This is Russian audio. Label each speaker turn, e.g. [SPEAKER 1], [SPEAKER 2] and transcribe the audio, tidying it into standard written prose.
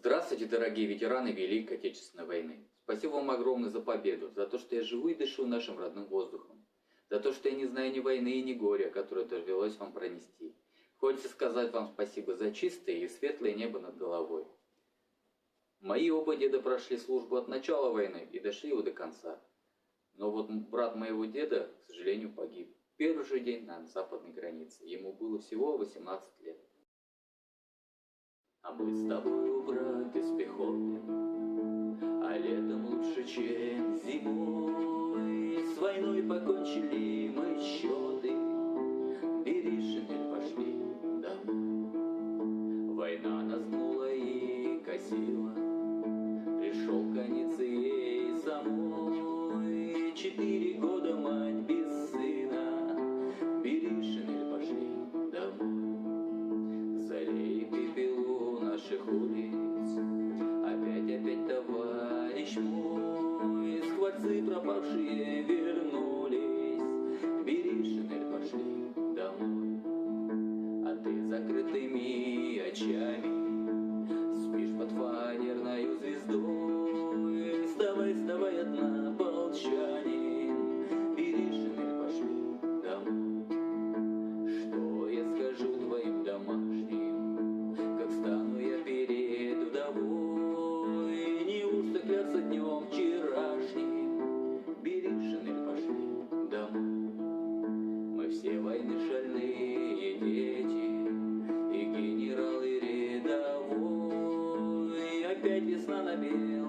[SPEAKER 1] Здравствуйте, дорогие ветераны Великой Отечественной войны. Спасибо вам огромное за победу, за то, что я живу и дышу нашим родным воздухом, за то, что я не знаю ни войны и ни горя, которое довелось вам пронести. Хочется сказать вам спасибо за чистое и светлое небо над головой. Мои оба деда прошли службу от начала войны и дошли его до конца. Но вот брат моего деда, к сожалению, погиб в первый же день на западной границе. Ему было всего 18 лет. А мы с тобой, брат, из пехоты, а летом лучше, чем зимой. С войной покончили мы счеты, бери шинель, пошли домой. Война нас гнула и косила, пришел конец ей самой. 4 года мать без сына, бери шинель, пошли домой. Залей пепелу наших улиц, опять товарищ мой. Скворцы пропавшие вернулись, бери шинель, пошли домой. А ты закрытыми очами спишь под фанерною звездой. Вставай, вставай, однополчанин, бери шинель, пошли домой. Что я скажу твоим домашним, как стану я перед вдовой? Неужто кляться днем вчерашним, бери шинель, пошли домой. Мы все войны шальные дети, и генерал, и рядовой. Опять весна на белом